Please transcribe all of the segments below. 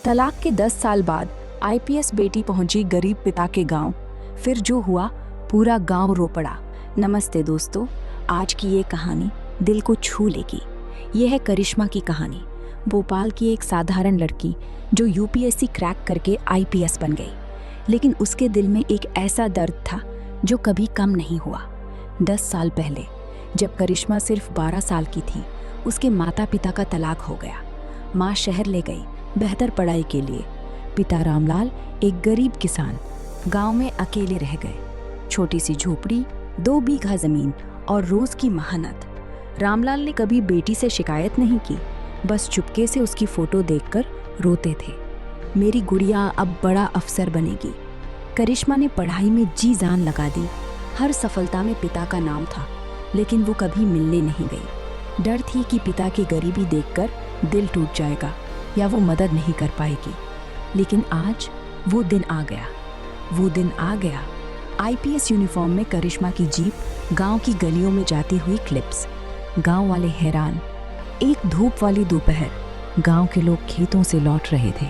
तलाक के 10 साल बाद आईपीएस बेटी पहुंची गरीब पिता के गांव। फिर जो हुआ पूरा गांव रो पड़ा। नमस्ते दोस्तों, आज की ये कहानी दिल को छू लेगी। यह है करिश्मा की कहानी। भोपाल की एक साधारण लड़की जो यूपीएससी क्रैक करके आईपीएस बन गई, लेकिन उसके दिल में एक ऐसा दर्द था जो कभी कम नहीं हुआ। 10 साल पहले जब करिश्मा सिर्फ 12 साल की थी, उसके माता पिता का तलाक हो गया। माँ शहर ले गई बेहतर पढ़ाई के लिए। पिता रामलाल एक गरीब किसान गांव में अकेले रह गए। छोटी सी झोपड़ी, 2 बीघा जमीन और रोज की मेहनत। रामलाल ने कभी बेटी से शिकायत नहीं की, बस चुपके से उसकी फोटो देखकर रोते थे। मेरी गुड़िया अब बड़ा अफसर बनेगी। करिश्मा ने पढ़ाई में जी जान लगा दी। हर सफलता में पिता का नाम था, लेकिन वो कभी मिलने नहीं गई। डर थी कि पिता की गरीबी देखकर दिल टूट जाएगा या वो मदद नहीं कर पाएगी। लेकिन आज वो दिन आ गया। आईपीएस यूनिफॉर्म में करिश्मा की जीप गांव की गलियों में जाती हुई क्लिप्स। गांव वाले हैरान। एक धूप वाली दोपहर, गांव के लोग खेतों से लौट रहे थे।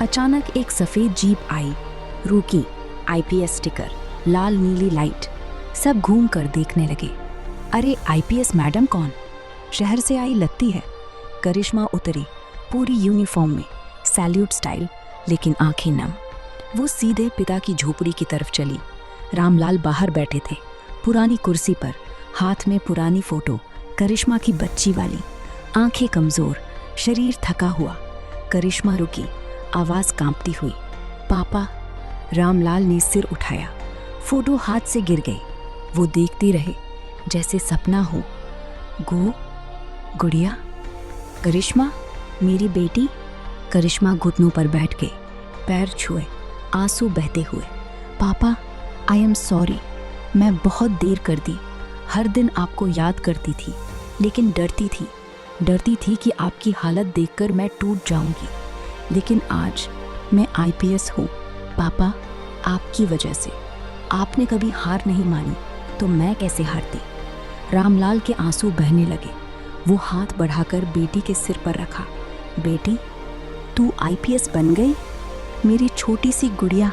अचानक एक सफेद जीप आई, रुकी। आईपीएस स्टिकर, लाल नीली लाइट। सब घूम कर देखने लगे। अरे आईपीएस मैडम कौन? शहर से आई लगती है। करिश्मा उतरी, पूरी यूनिफॉर्म में, सैल्यूट स्टाइल, लेकिन आंखें नम। वो सीधे पिता की झोपड़ी की तरफ चली। रामलाल बाहर बैठे थे, पुरानी कुर्सी पर, हाथ में पुरानी फोटो, करिश्मा की बच्ची वाली। आंखें कमजोर, शरीर थका हुआ। करिश्मा रुकी, आवाज कांपती हुई, पापा। रामलाल ने सिर उठाया। फोटो हाथ से गिर गई। वो देखते रहे जैसे सपना हो। गुड़िया, करिश्मा, मेरी बेटी। करिश्मा घुटनों पर बैठ गई, पैर छुए, आंसू बहते हुए। पापा, आई एम सॉरी, मैं बहुत देर कर दी। हर दिन आपको याद करती थी, लेकिन डरती थी कि आपकी हालत देखकर मैं टूट जाऊंगी। लेकिन आज मैं आईपीएस हूँ पापा, आपकी वजह से। आपने कभी हार नहीं मानी, तो मैं कैसे हारती? रामलाल के आंसू बहने लगे। वो हाथ बढ़ाकर बेटी के सिर पर रखा। बेटी, तू आईपीएस बन गई? मेरी छोटी सी गुड़िया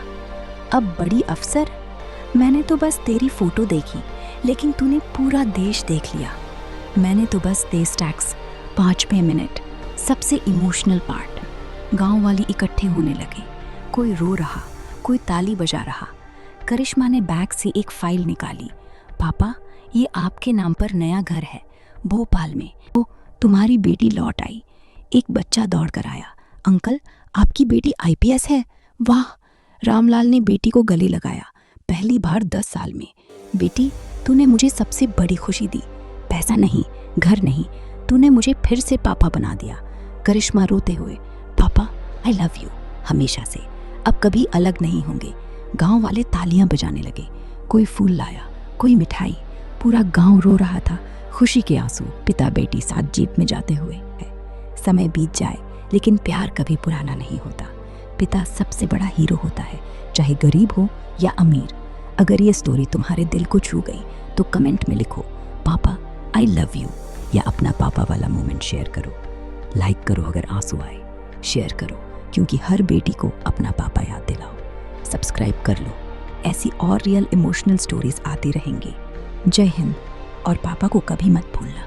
अब बड़ी अफसर। मैंने तो बस तेरी फोटो देखी, लेकिन तूने पूरा देश देख लिया। मैंने तो बस देश टैक्स। 5वें मिनट, सबसे इमोशनल पार्ट। गांव वाले इकट्ठे होने लगे। कोई रो रहा, कोई ताली बजा रहा। करिश्मा ने बैग से एक फाइल निकाली। पापा, ये आपके नाम पर नया घर है भोपाल में। वो तुम्हारी बेटी लौट आई। एक बच्चा दौड़ कर आया। अंकल, आपकी बेटी आईपीएस है? वाह! रामलाल ने बेटी को गले लगाया। पहली बार 10 साल में। बेटी, तूने मुझे सबसे बड़ी खुशी दी। पैसा नहीं, घर नहीं, तूने मुझे फिर से पापा बना दिया। करिश्मा रोते हुए, पापा, आई लव यू, हमेशा से। अब कभी अलग नहीं होंगे। गांव वाले तालियां बजाने लगे। कोई फूल लाया, कोई मिठाई। पूरा गांव रो रहा था, खुशी के आंसू। पिता बेटी साथ जीप में जाते हुए। समय बीत जाए, लेकिन प्यार कभी पुराना नहीं होता। पिता सबसे बड़ा हीरो होता है, चाहे गरीब हो या अमीर। अगर ये स्टोरी तुम्हारे दिल को छू गई, तो कमेंट में लिखो पापा आई लव यू, या अपना पापा वाला मोमेंट शेयर करो। लाइक करो अगर आंसू आए, शेयर करो क्योंकि हर बेटी को अपना पापा याद दिलाओ। सब्सक्राइब कर लो, ऐसी और रियल इमोशनल स्टोरीज आती रहेंगी। जय हिंद, और पापा को कभी मत भूलना।